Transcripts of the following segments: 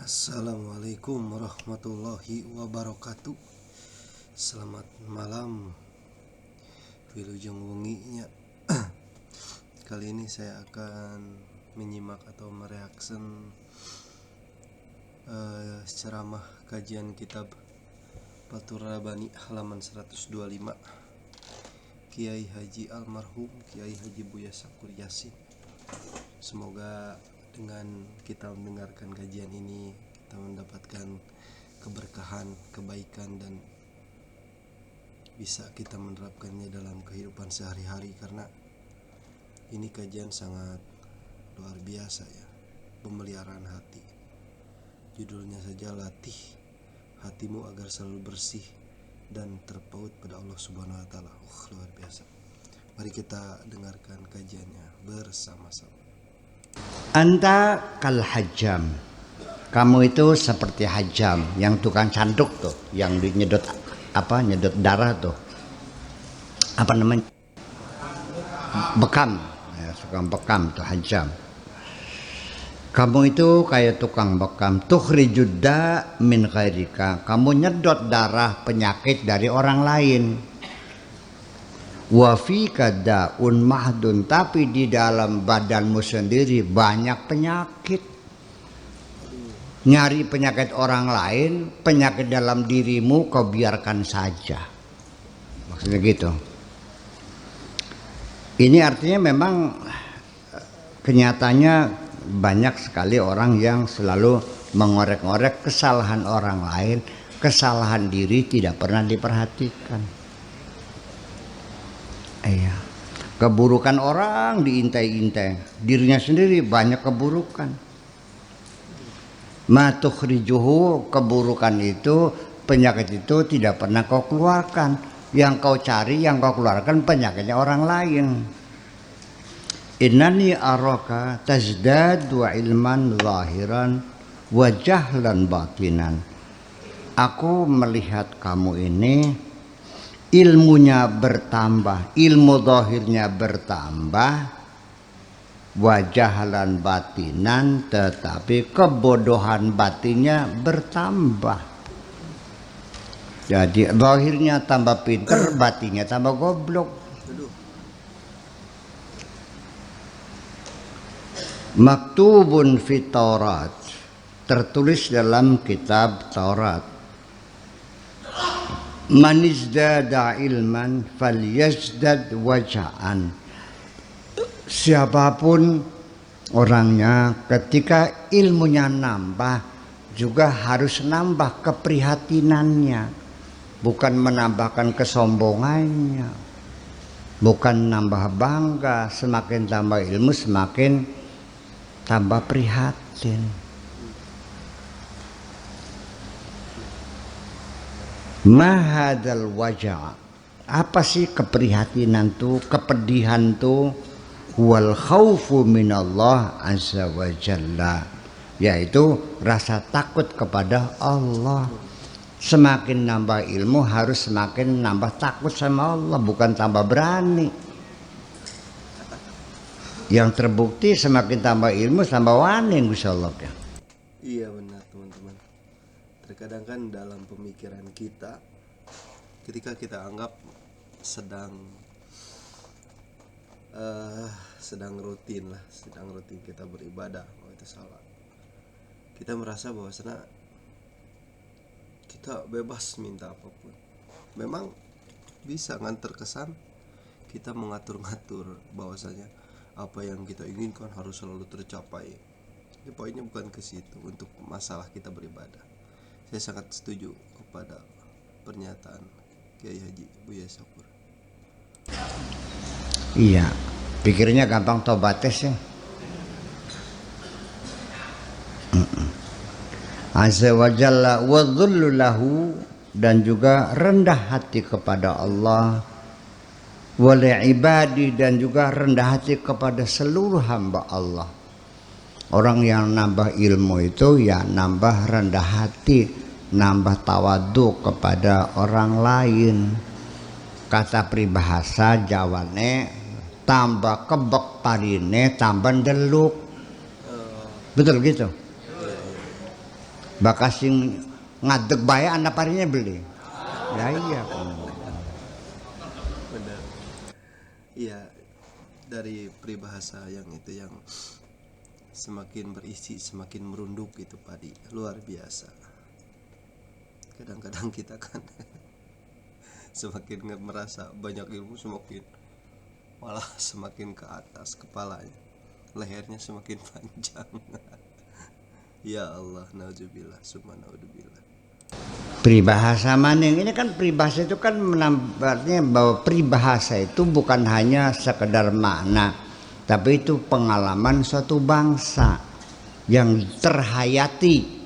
Assalamualaikum warahmatullahi wabarakatuh. Selamat malam wilujeng wenginya. Kali ini saya akan menyimak atau mereaction ceramah kajian kitab Fathur Rabbani halaman 125 Kiai Haji Almarhum Kiai Haji Buya Sakur Yasin. Semoga dengan kita mendengarkan kajian ini kita mendapatkan keberkahan, kebaikan, dan bisa kita menerapkannya dalam kehidupan sehari-hari, karena ini kajian sangat luar biasa ya. Pemeliharaan hati, judulnya saja latih hatimu agar selalu bersih dan terpaut pada Allah Subhanahu wa Ta'ala. Luar biasa. Mari kita dengarkan kajiannya bersama-sama. Anta kal hajam, kamu itu seperti hajam, yang tukang canduk tuh, yang nyedot nyedot darah tuh, apa namanya, bekam ya, tukang bekam tuh hajam. Kamu itu kayak tukang bekam, tukhrijudda min ghairika, kamu nyedot darah penyakit dari orang lain. Wa fika da'un mahdun, tapi di dalam badanmu sendiri banyak penyakit. Nyari penyakit orang lain, penyakit dalam dirimu kau biarkan saja. Maksudnya gitu. Ini artinya memang kenyataannya banyak sekali orang yang selalu mengorek-ngorek kesalahan orang lain, kesalahan diri tidak pernah diperhatikan. Iya, keburukan orang diintai-intai, dirinya sendiri banyak keburukan. Ma tukhrijuhu, keburukan itu, penyakit itu tidak pernah kau keluarkan. Yang kau cari, yang kau keluarkan penyakitnya orang lain. Innani araka tazdadu ilman zahiran wa jahlan batinan. Aku melihat kamu ini ilmunya bertambah, ilmu zahirnya bertambah, wajahalan batinan, tetapi kebodohan batinnya bertambah. Jadi zahirnya tambah pintar, batinnya tambah goblok. Maktubun fit Taurat, tertulis dalam kitab Taurat. Man izdada ilman falyazdad waja'an. Siapapun orangnya, ketika ilmunya nambah, juga harus nambah keprihatinannya. Bukan menambahkan kesombongannya, bukan nambah bangga. Semakin tambah ilmu, semakin tambah prihatin. Mahadal wajah, apa sih keprihatinan tuh, kepedihan tuh? Wal khaufu minallah azza wa jalla, yaitu rasa takut kepada Allah. Semakin nambah ilmu harus semakin nambah takut sama Allah, bukan tambah berani. Yang terbukti semakin tambah ilmu tambah wani, insyaallah ya. Iya benar teman-teman. Terkadang kan dalam pemikiran kita, ketika kita anggap sedang rutin kita beribadah, itu salah. Kita merasa bahwasanya kita bebas minta apapun. Memang bisa kan terkesan kita mengatur-ngatur bahwasanya apa yang kita inginkan harus selalu tercapai. Jadi poinnya bukan ke situ untuk masalah kita beribadah. Saya sangat setuju kepada pernyataan Kiai Haji Buya Sakur. Iya, pikirnya gampang tobates ya. Azza wa jalla wa dhullu lahu, dan juga rendah hati kepada Allah, wal ibadi, dan juga rendah hati kepada seluruh hamba Allah. Orang yang nambah ilmu itu ya nambah rendah hati, nambah tawadu kepada orang lain. Kata peribahasa Jawane, tambah kebek parine tambah deluk. Betul gitu. Bakas sing ngadeg bae anda parinya beli. Ya iya. Benar. Iya, dari peribahasa yang itu yang semakin berisi semakin merunduk itu padi, luar biasa. Kadang-kadang kita kan semakin merasa banyak ilmu semakin malah semakin ke atas kepalanya, lehernya semakin panjang. Ya Allah, nauzubillah, summa naudzubillah. Peribahasa maning ini kan peribahasa itu kan menambahnya bahwa peribahasa itu bukan hanya sekedar makna, tapi itu pengalaman suatu bangsa yang terhayati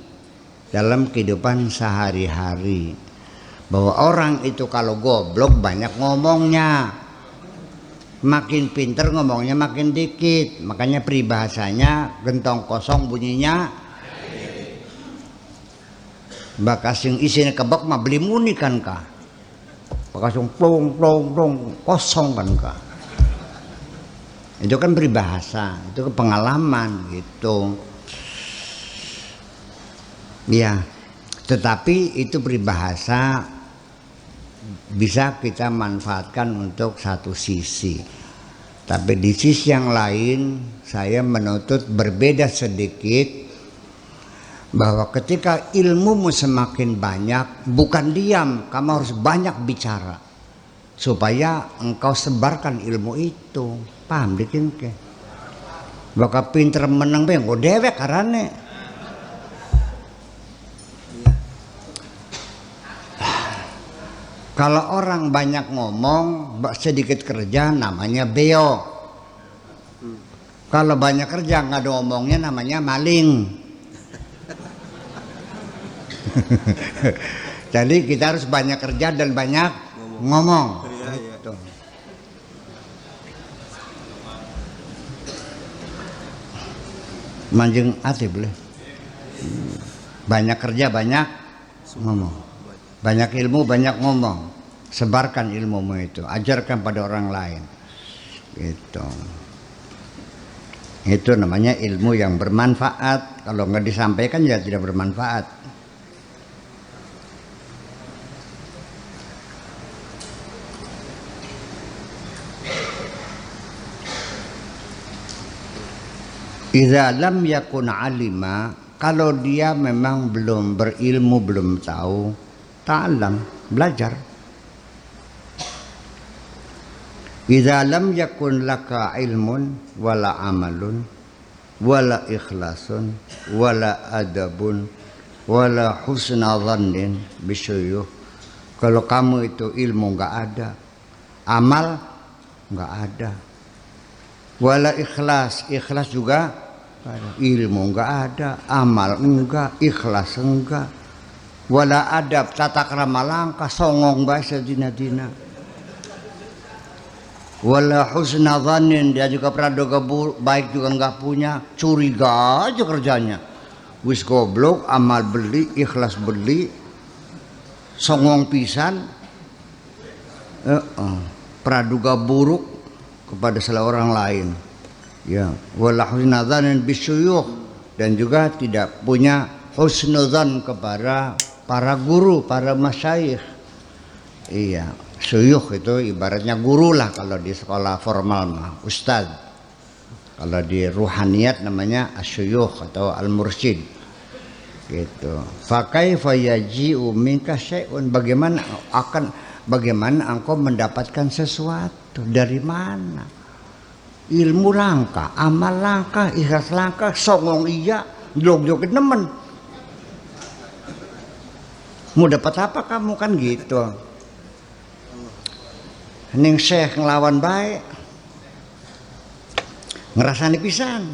dalam kehidupan sehari-hari. Bahwa orang itu kalau goblok banyak ngomongnya, makin pinter ngomongnya makin dikit. Makanya peribahasanya gentong kosong bunyinya. Bakas sing isine kebak mah beli muni kan ka. Bakas sing plong plong plong kosong kan ka. Itu kan peribahasa, itu pengalaman gitu. Ya, tetapi itu peribahasa bisa kita manfaatkan untuk satu sisi. Tapi di sisi yang lain saya menuntut berbeda sedikit, bahwa ketika ilmumu semakin banyak, bukan diam, kamu harus banyak bicara supaya engkau sebarkan ilmu itu. Paham dikin ke? Bakal pinter menang beng, kok dewek karane. Kalau orang banyak ngomong, sedikit kerja namanya beo. Kalau banyak kerja nggak ada ngomongnya namanya maling. Jadi kita harus banyak kerja dan banyak ngomong. Gitu. Manjeng ati boleh. Banyak kerja banyak ngomong. Banyak ilmu banyak ngomong. Sebarkan ilmumu itu, ajarkan pada orang lain. Gitu. Itu namanya ilmu yang bermanfaat. Kalau nggak disampaikan ya tidak bermanfaat. Idza lam yakun alima, kalau dia memang belum berilmu, belum tahu, ta'allam, belajar. Idza lam yakun laka ilmun wala amalun wala ikhlasun wala adabun wala husna dhannin bisyuyuh. Kalau kamu itu ilmu enggak ada, amal enggak ada, wala ikhlas, ikhlas juga ilmu enggak ada, amal enggak, ikhlas enggak, wala adab, tata krama langkah, songong bahasa dina-dina, wala husna dhannin, dia juga praduga baik juga enggak punya, curiga aja kerjanya, wis goblok, amal beli, ikhlas beli, songong pisan, praduga buruk kepada salah orang lain. Ya, wala husnudzanin bisyuyukh, dan juga tidak punya husnudzan kepada para guru, para masyayikh. Iya, syuyukh itu ibaratnya guru lah kalau di sekolah formal mah, ustaz. Kalau di ruhaniyat namanya asyuyukh atau al-mursyid. Gitu. Fa kaifa yaji'u minka syai'un, bagaimana engkau mendapatkan sesuatu, dari mana? Ilmu langka, amal langka, ikhlas langka, songong iya, jog-jog nemen. Mau dapat apa kamu kan gitu? Ning syekh ngelawan baik, ngerasani pisan.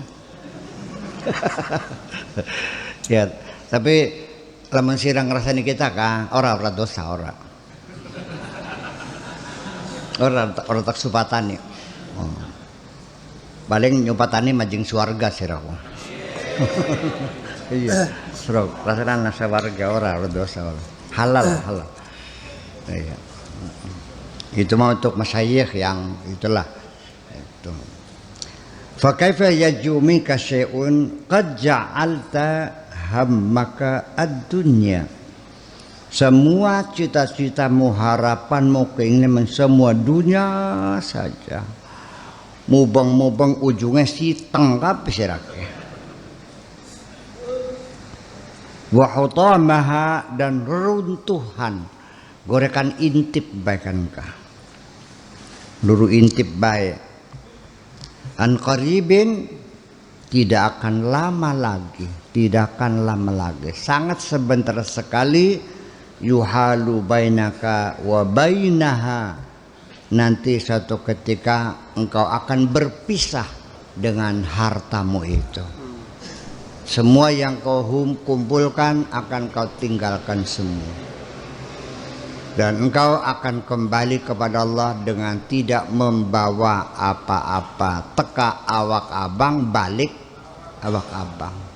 Ya, tapi lamun sirang ngerasani kita kan, ora dosa ora. Ora tak supatani. Paling nyupatani majeng swarga siraku. Iya, sira rasana nasa warga ora dosa ora. Halal. Iya. Itu mah untuk masyayikh yang itulah. Itu. Fa kaifa yajumi ka syai'un qad ja'alta hammaka ad-dunya. Semua cita-citamu, harapanmu, keinginanmu semua dunia saja. Mubeng-mubeng ujungnya si tengkap sirake. Wa hutamaha, dan runtuhan. Gorekan intip baikanka. Luru intip baik. An qaribin, tidak akan lama lagi, tidak akan lama lagi, sangat sebentar sekali. Yuhalu bainaka wa bainaha, nanti suatu ketika engkau akan berpisah dengan hartamu itu. Semua yang kau kumpulkan akan kau tinggalkan semua, dan engkau akan kembali kepada Allah dengan tidak membawa apa-apa. Teka awak abang, balik awak abang.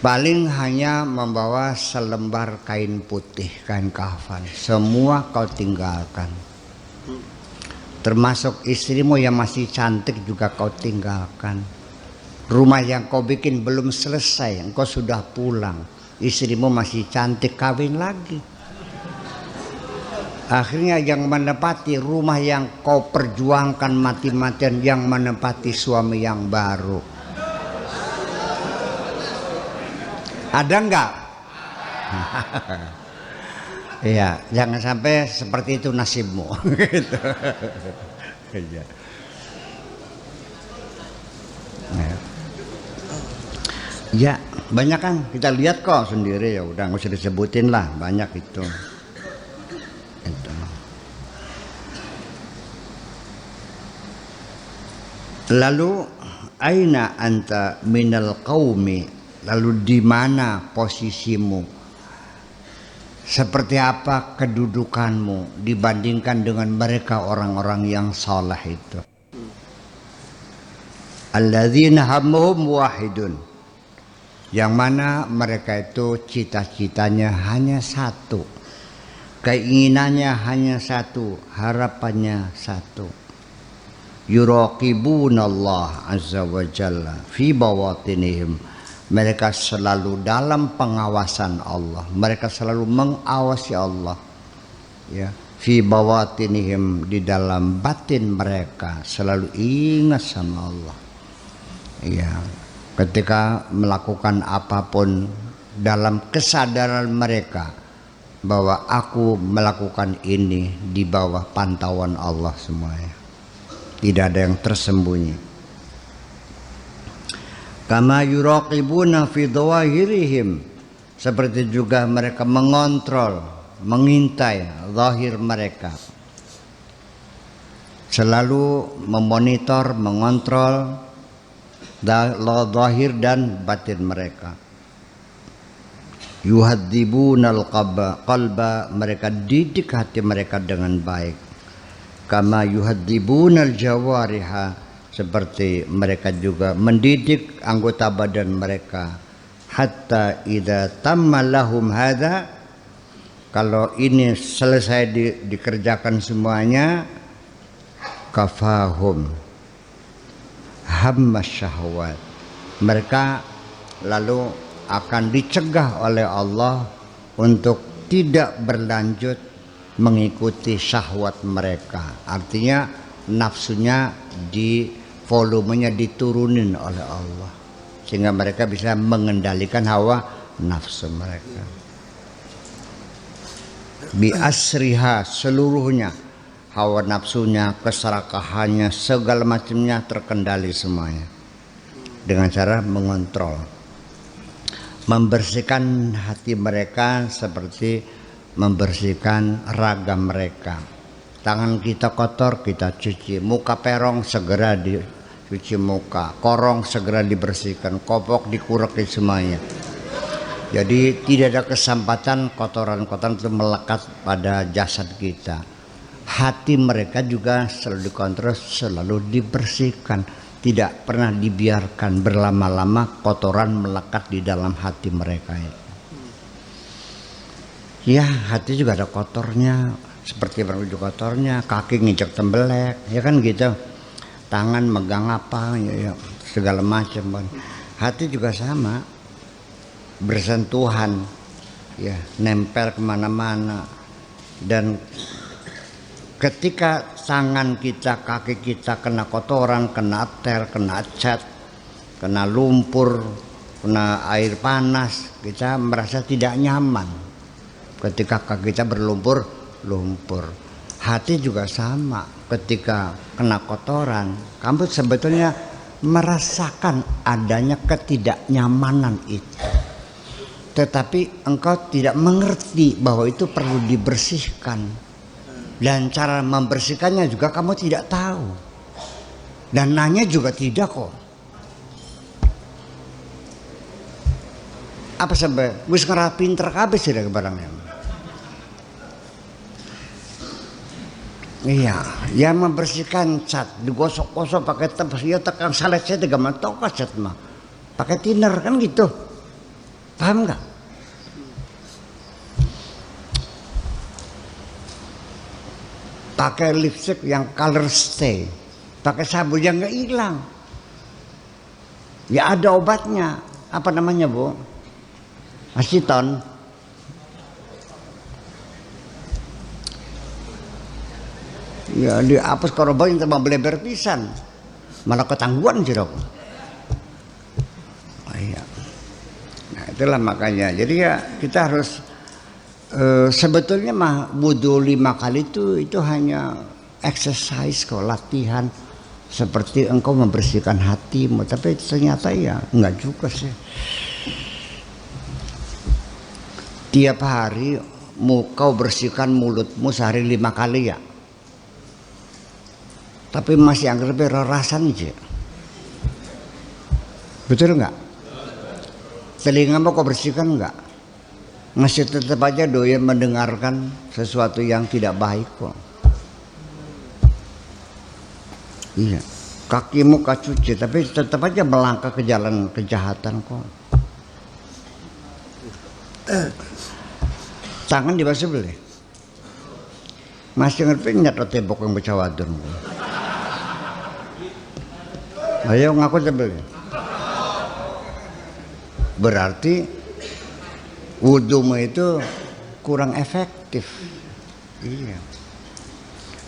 Paling hanya membawa selembar kain putih, kain kafan. Semua kau tinggalkan. Termasuk istrimu yang masih cantik juga kau tinggalkan. Rumah yang kau bikin belum selesai, engkau sudah pulang. Istrimu masih cantik, kawin lagi. Akhirnya yang menepati rumah yang kau perjuangkan mati-matian, yang menepati suami yang baru. Ada enggak? Iya, jangan sampai seperti itu nasibmu. Gitu. Ya, banyak kan kita lihat kok sendiri, ya udah nggak usah disebutin lah, banyak itu. Lalu aina anta minal qaumi, lalu di mana posisimu? Seperti apa kedudukanmu dibandingkan dengan mereka orang-orang yang saleh itu? Alladzina hammuhum wahidun, yang mana mereka itu cita-citanya hanya satu, keinginannya hanya satu, harapannya satu. Yuraqibunallah azza wa jalla fi bawatinihim, mereka selalu dalam pengawasan Allah, mereka selalu mengawasi Allah, ya. Fi bawatinihim, di dalam batin mereka selalu ingat sama Allah, ya. Ketika melakukan apapun, dalam kesadaran mereka bahwa aku melakukan ini di bawah pantauan Allah semuanya, tidak ada yang tersembunyi. Kama yuraqibuna fi dhawahirihim, seperti juga mereka mengontrol, mengintai zahir mereka, selalu memonitor, mengontrol zahir dan batin mereka. Yuhadzibunal qalba, mereka didik hati mereka dengan baik. Kama yuhadzibunal jawariha, seperti mereka juga mendidik anggota badan mereka. Hatta idza tamma lahum hadza, kalau ini selesai dikerjakan semuanya, kafahum hammas syahwat, mereka lalu akan dicegah oleh Allah untuk tidak berlanjut mengikuti syahwat mereka. Artinya nafsunya volumenya diturunin oleh Allah, sehingga mereka bisa mengendalikan hawa nafsu mereka. Bi asriha, seluruhnya, hawa nafsunya, keserakahannya, segala macamnya terkendali semuanya, dengan cara mengontrol, membersihkan hati mereka seperti membersihkan raga mereka. Tangan kita kotor, kita cuci. Muka perong, segera dicuci muka. Korong segera dibersihkan. Kopok dikurek semuanya. Jadi tidak ada kesempatan kotoran-kotoran itu melekat pada jasad kita. Hati mereka juga selalu dikontrol, selalu dibersihkan. Tidak pernah dibiarkan berlama-lama kotoran melekat di dalam hati mereka. Ya, hati juga ada kotornya. Seperti baju kotornya, kaki nginjek tembelek, ya kan gitu. Tangan megang apa, ya, segala macam. Hati juga sama, bersentuhan, ya, nempel kemana-mana. Dan ketika tangan kita, kaki kita kena kotoran, kena ter, kena cat, kena lumpur, kena air panas, kita merasa tidak nyaman. Ketika kaki kita berlumpur, hati juga sama. Ketika kena kotoran, kamu sebetulnya merasakan adanya ketidaknyamanan itu, tetapi engkau tidak mengerti bahwa itu perlu dibersihkan, dan cara membersihkannya juga kamu tidak tahu, dan nanya juga tidak kok. Apa sampai wis ngerapin terkabeh sih barangnya. Iya, yang membersihkan cat digosok-gosok pakai tepes, ya tekan salet saya tiga mentok cat mah, pakai thinner kan gitu, paham nggak? Pakai lipstick yang color stay, pakai sabun yang nggak hilang, ya ada obatnya, apa namanya bu? Aseton. Ya dihapus korban yang terbang beleber pisan, malah ketangguhan jeruk. Oh, iya. Nah itulah makanya. Jadi ya kita harus sebetulnya mah wudhu 5 kali itu hanya exercise kok, latihan seperti engkau membersihkan hatimu. Tapi ternyata ya enggak juga sih. Tiap hari kau bersihkan mulutmu sehari 5 kali ya. Tapi masih anggap rerasan aja. Betul enggak? Telingamu kau bersihkan enggak? Masih tetap aja doyan mendengarkan sesuatu yang tidak baik kok. Iya. Kakimu kau cuci, tapi tetap aja melangkah ke jalan kejahatan kok. Tangan dibasuh boleh? Masih ngerti nyat tembok yang bercawadun. Ayo ngaku sebelum. Berarti wudhumu itu kurang efektif. Iya.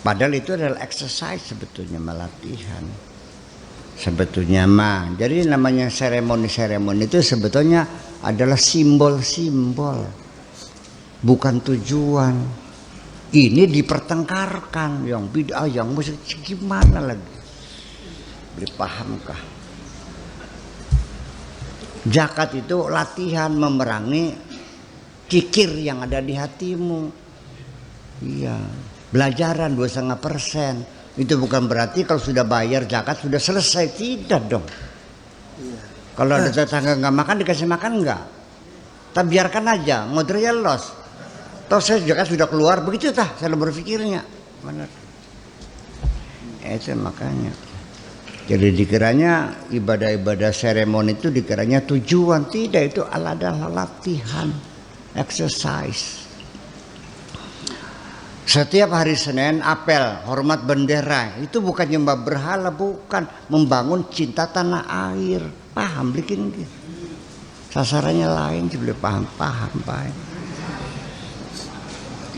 Padahal itu adalah exercise sebetulnya, latihan. Sebetulnya mah. Jadi namanya seremoni-seremoni itu sebetulnya adalah simbol-simbol, bukan tujuan. Ini dipertengkarkan, yang bid'ah, yang musik, gimana lagi? Dipahamkah? Zakat itu latihan memerangi kikir yang ada di hatimu. Iya, belajaran 2,5%. Itu bukan berarti kalau sudah bayar zakat sudah selesai, tidak dong. Iya. Kalau ada tetangga nggak makan dikasih makan nggak? Tak biarkan aja, ngodranya los. Toh saya zakat sudah keluar, begitu tah saya berpikirnya. Benar. Itu makanya. Jadi dikiranya ibadah-ibadah seremoni itu dikiranya tujuan. Tidak, itu adalah latihan, exercise. Setiap hari Senin apel hormat bendera, itu bukan nyembah berhala, bukan, membangun cinta tanah air. Paham bikin gitu. Sasarannya lain, boleh paham Pak.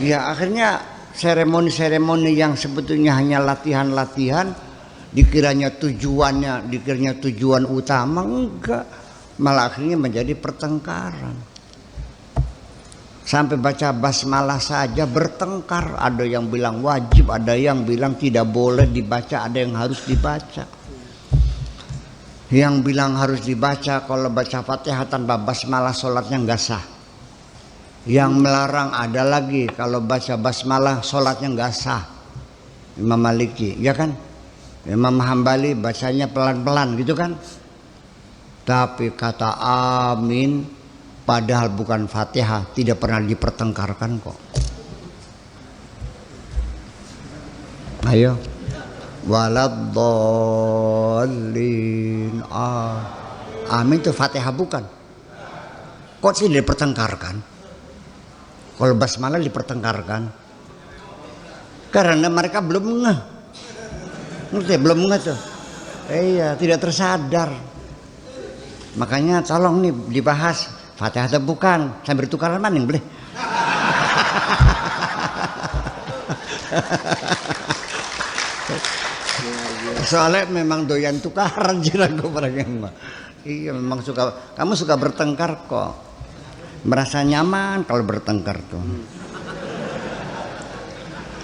Ya akhirnya seremoni-seremoni yang sebetulnya hanya latihan-latihan dikiranya tujuan utama, enggak, malah akhirnya menjadi pertengkaran. Sampai baca basmalah saja bertengkar, ada yang bilang wajib, ada yang bilang tidak boleh dibaca, ada yang harus dibaca. Yang bilang harus dibaca, kalau baca Fatihah tanpa basmalah sholatnya enggak sah. Yang melarang ada lagi, kalau baca basmalah sholatnya enggak sah. Imam Maliki, ya kan? Imam Hambali bacanya pelan-pelan gitu kan. Tapi kata amin padahal bukan Fatihah tidak pernah dipertengkarkan kok. Ayo. Waladdallin. Amin itu Fatihah bukan. Kok sih dipertengkarkan? Kalau basmalah dipertengkarkan. Karena mereka belum ngeh. Ngerti? Belum ngerti tuh. Iya, tidak tersadar. Makanya tolong nih dibahas Fatihah atau bukan, sambil tukaran maning boleh. Soalnya memang doyan tukaran jirago barangnya. Iya memang suka, kamu suka bertengkar kok. Merasa nyaman kalau bertengkar tuh.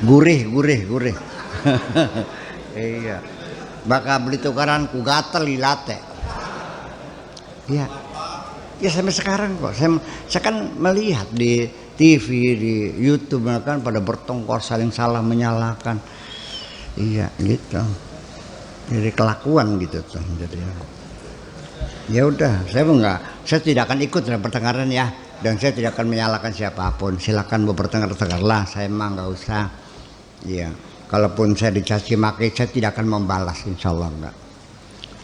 Gurih. Iya. Bakal beli tukaran ku gatel ilate. Iya. Ya sampai sekarang kok. Saya kan melihat di TV, di YouTube kan pada bertengkar saling salah menyalahkan. Iya gitu. Jadi kelakuan gitu tuh. Jadi ya udah, saya tidak akan ikut dalam pertengkaran ya, dan saya tidak akan menyalahkan siapapun. Silakan mau bertengkar-tengkarlah, saya emang nggak usah. Iya, kalaupun saya dicaci maki, saya tidak akan membalas, insya Allah enggak.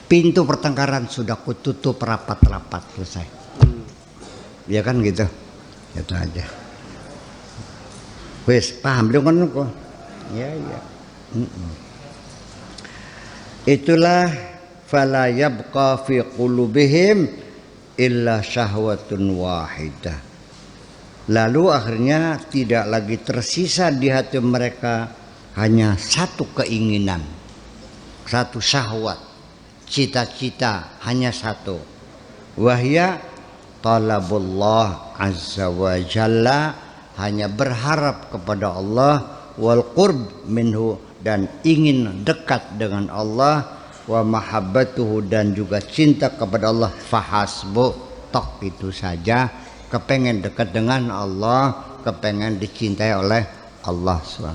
Pintu pertengkaran sudah kututup rapat-rapat selesai. Ya kan gitu, itu aja. Wes paham belum kan kok? Ya. Itulah fala yabqa fi qulubihim illa syahwatun wahidah. Lalu akhirnya tidak lagi tersisa di hati mereka hanya satu keinginan, satu syahwat, cita-cita hanya satu. Wahya talabullah azza wa jalla, hanya berharap kepada Allah, wal qurb minhu, dan ingin dekat dengan Allah, wa mahabbatuhu, dan juga cinta kepada Allah, fahasbu, tok itu saja. Kepengen dekat dengan Allah, kepengen dicintai oleh Allah SWT.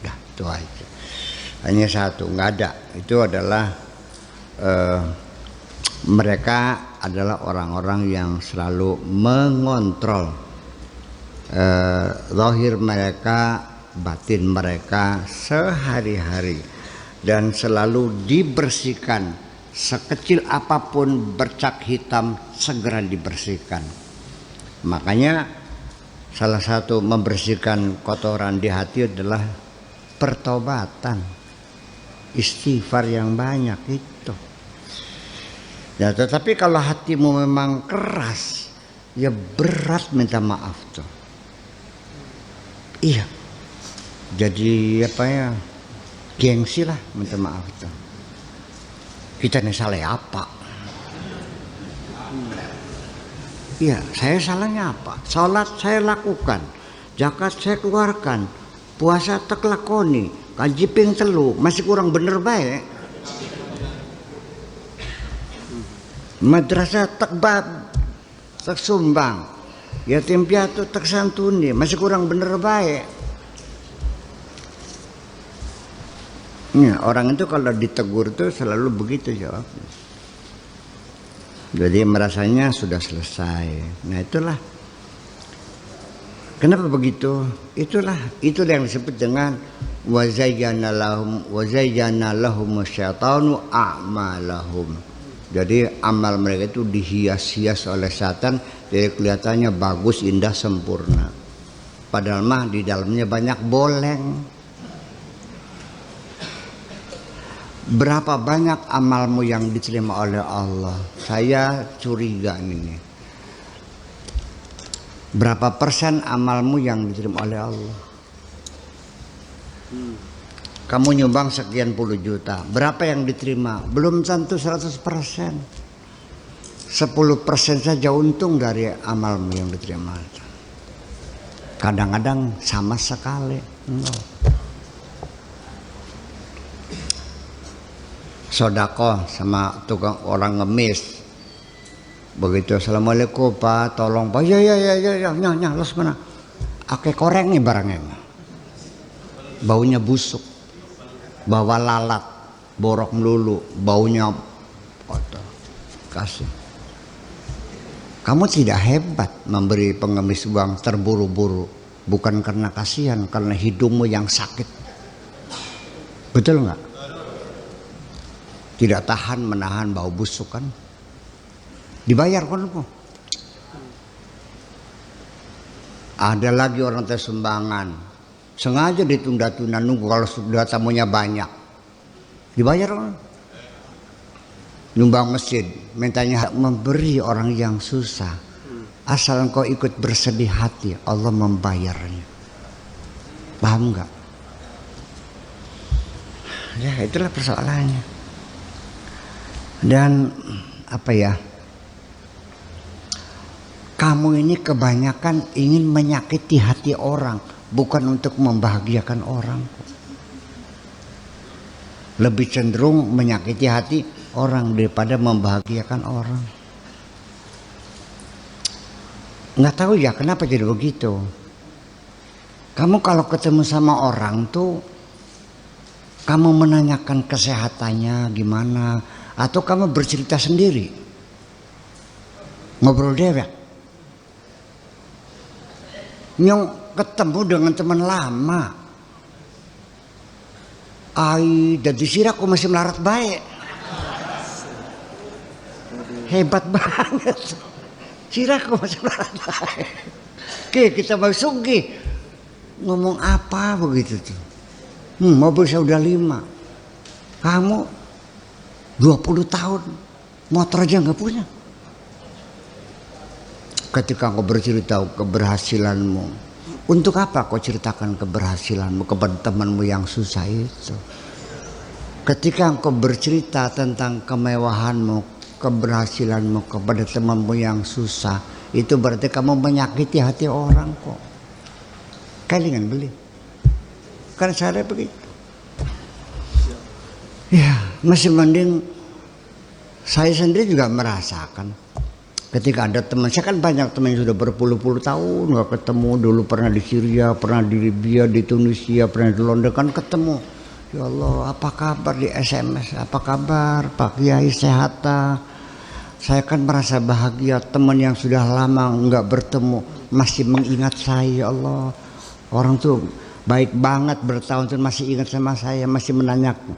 Dah itu aja, hanya satu, nggak ada. Itu adalah mereka adalah orang-orang yang selalu mengontrol zahir mereka, batin mereka sehari-hari, dan selalu dibersihkan. Sekecil apapun bercak hitam segera dibersihkan. Makanya salah satu membersihkan kotoran di hati adalah pertobatan, istighfar yang banyak itu. Ya, tetapi kalau hatimu memang keras, ya berat minta maaf tuh. Iya. Jadi apa ya, gengsi lah minta maaf itu. Kita nih salah apa? Iya, saya salahnya apa? Salat saya lakukan, zakat saya keluarkan, puasa tak lakoni, kaji ping telu, masih kurang bener baik. Madrasah tak sumbang, yatim piatu tak santuni, masih kurang bener baik. Ya, orang itu kalau ditegur tuh selalu begitu jawabnya. Jadi merasanya sudah selesai. Nah itulah. Kenapa begitu? Itu yang disebut dengan wazayyana lahum syaitanu a'malahum. Jadi amal mereka itu dihias-hias oleh setan, jadi kelihatannya bagus, indah, sempurna. Padahal mah di dalamnya banyak boleng. Berapa banyak amalmu yang diterima oleh Allah? Saya curiga ini. Berapa persen amalmu yang diterima oleh Allah? Kamu nyumbang sekian puluh juta, berapa yang diterima? Belum tentu 100%. 10% saja untung dari amalmu yang diterima. Kadang-kadang sama sekali. Sodako sama tukang orang ngemis, begitu assalamualaikum pak, tolong pak, ya los mana, ake koreng nih barangnya, baunya busuk, bawa lalat, borok melulu, baunya kotor, kasih. Kamu tidak hebat memberi pengemis uang terburu-buru, bukan karena kasihan, karena hidungmu yang sakit, betul nggak? Tidak tahan menahan bau busuk kan, dibayar kan kok. Ada lagi orang tersumbangan, sengaja ditunda-tunda nunggu kalau sudah tamunya banyak, dibayar kan. nyumbang masjid, mintanya memberi orang yang susah. Asal engkau ikut bersedih hati, Allah membayarnya. Paham nggak? Ya itulah persoalannya. Dan apa ya? Kamu ini kebanyakan ingin menyakiti hati orang, bukan untuk membahagiakan orang. Lebih cenderung menyakiti hati orang daripada membahagiakan orang. Nggak tahu ya kenapa jadi begitu. Kamu kalau ketemu sama orang tuh, kamu menanyakan kesehatannya gimana, atau kamu bercerita sendiri, ngobrol dewek. Nyong ketemu dengan teman lama, ai dari siraku masih melarat baik, hebat banget. Siraku masih melarat baik. Oke, kita mau sugih. Ngomong apa begitu tuh? Mobil saya udah 5, kamu 20 tahun motor aja nggak punya. Ketika kau bercerita keberhasilanmu, untuk apa kau ceritakan keberhasilanmu kepada temanmu yang susah itu? Ketika kau bercerita tentang kemewahanmu, keberhasilanmu kepada temanmu yang susah, itu berarti kamu menyakiti hati orang kok. Kalian beli, kan saya begitu. Ya, masih mending saya sendiri juga merasakan. Ketika ada teman, saya kan banyak teman yang sudah berpuluh-puluh tahun nggak ketemu. Dulu pernah di Syria, pernah di Libya, di Tunisia, pernah di London, kan ketemu. Ya Allah, apa kabar di SMS? Apa kabar Pak Kiai, sehat? Saya kan merasa bahagia, teman yang sudah lama nggak bertemu masih mengingat saya. Ya Allah, orang tuh baik banget, bertahun-tahun masih ingat sama saya, masih menanyakan.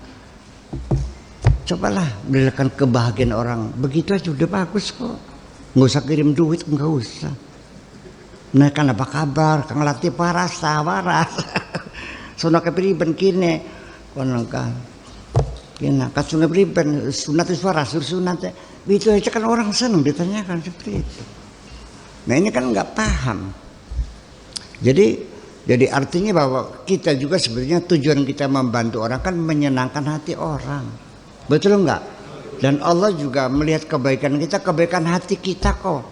Cobalah berikan kebahagiaan orang, begitu aja udah bagus kok. Nggak usah kirim duit, nggak usah. Nah kan apa kabar, Kang Latif waras. Sono kepriben kene, kono kan. Kena kasune priben sunat wis waras, sunat. Itu aja kan orang senang ditanyakan seperti itu. Nah ini kan nggak paham. Jadi artinya bahwa kita juga sebenarnya tujuan kita membantu orang kan menyenangkan hati orang. Betul nggak? Dan Allah juga melihat kebaikan kita, kebaikan hati kita kok.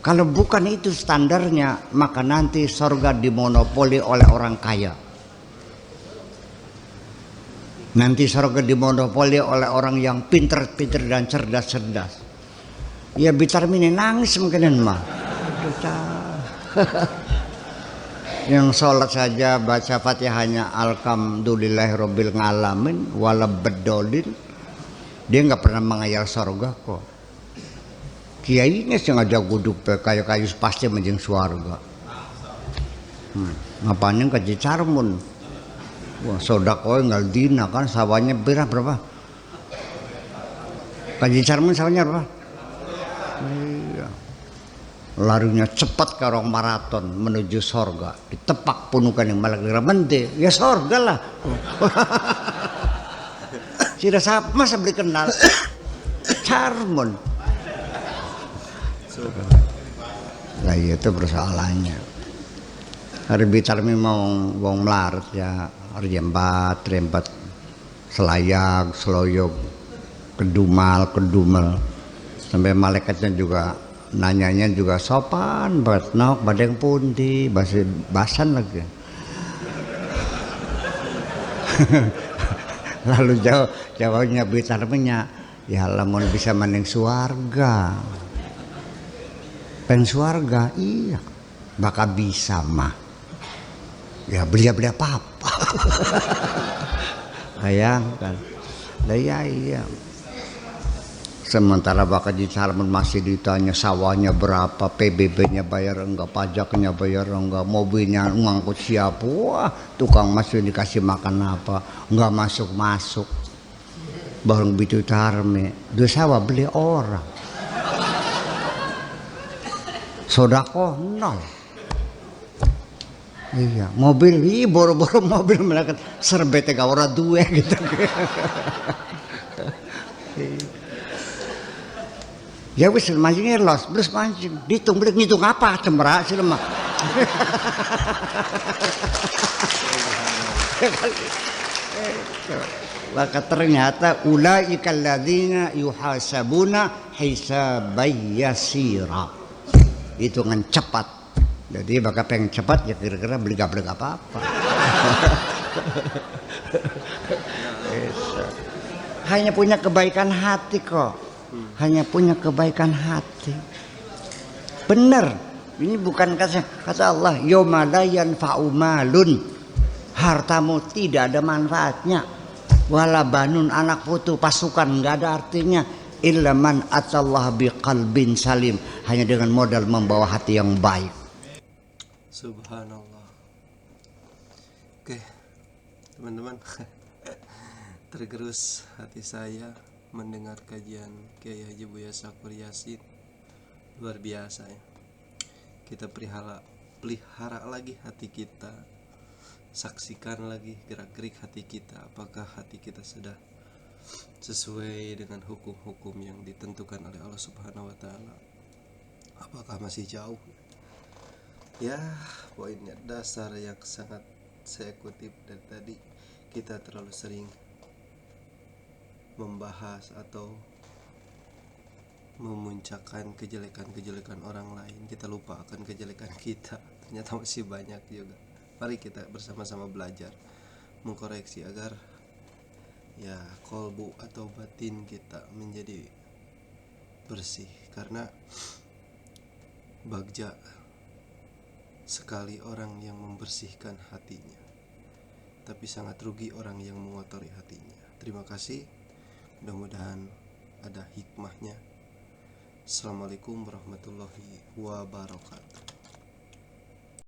Kalau bukan itu standarnya, maka nanti sorga dimonopoli oleh orang kaya. Nanti sorga dimonopoli oleh orang yang pinter-pinter dan cerdas-cerdas. Ya bitar mini nangis mungkin mah. Yang sholat saja baca fatihahnya alhamdulillahirabbil alamin walabeddolin. Dia nggak pernah mengayal sorga kok. Kiainya sengaja guduk kayu-kayu pasti menjeng surga. Ngapain kaji carmun? Wah sodako nggak dina kan sawahnya berapa? Kaji carmun sawahnya berapa? Iya. Larinya cepat ke orang maraton menuju sorga. Ditepak punukan yang malah geramente. Ya sorga lah. Tidak sah, masa beli kenal Carmun. Nah itu persoalannya. Hari bitarmi mau wong melarat ya, rembat selayag, seloyog, kedumel. Sampai malaikatnya juga nanyanya juga sopan banget, nok badeng pundi, basan lagi. Lalu jawabnya bitarmenya, ya lamun bisa mending suarga. Pen suarga, iya, bakal bisa mah. Ya beli apa-apa. Bayangkan, iya. Sementara bakal di Salman masih ditanya sawahnya berapa, PBB-nya bayar enggak, pajaknya bayar enggak, mobilnya ngangkut siapa, wah tukang masuk dikasih makan apa, enggak masuk. Baru begitu tarme, dua sawah beli orang. Sodako nol. Iya, mobil, boro-boro mobil melakukan serbetnya gak orang dua gitu. Ya wis mancingnya los, terus mancing. Dihitung beli ngitung apa cemera sih lemah. Maka ternyata ulaikal ladzina yuhasabuna hisaban yasira. Hitungan cepat. Jadi bakal pengen cepat ya kira-kira belegap-belegap apa-apa. Hanya punya kebaikan hati kok. Hanya punya kebaikan hati. Benar. Ini bukan kata Allah, yauma la yanfa'u malun. Hartamu tidak ada manfaatnya. Wala banun, anak putu, pasukan enggak ada artinya. Illa man atallah biqalbin salim. Hanya dengan modal membawa hati yang baik. Subhanallah. Oke, teman-teman, tergerus hati saya mendengar kajian Kiai Haji Buya Syakur Yasin. Luar biasa ya. Kita pelihara lagi hati kita. Saksikan lagi gerak-gerik hati kita. Apakah hati kita sudah sesuai dengan hukum-hukum yang ditentukan oleh Allah Subhanahu wa taala? Apakah masih jauh? Ya, poinnya dasar yang sangat saya kutip dari tadi, kita terlalu sering membahas atau memuncakkan kejelekan-kejelekan orang lain. Kita lupa akan kejelekan kita. Ternyata masih banyak juga. Mari kita bersama-sama belajar mengkoreksi agar ya kolbu atau batin kita menjadi bersih. Karena bagja sekali orang yang membersihkan hatinya, tapi sangat rugi orang yang mengotori hatinya. Terima kasih. Mudah-mudahan ada hikmahnya. Assalamualaikum warahmatullahi wabarakatuh.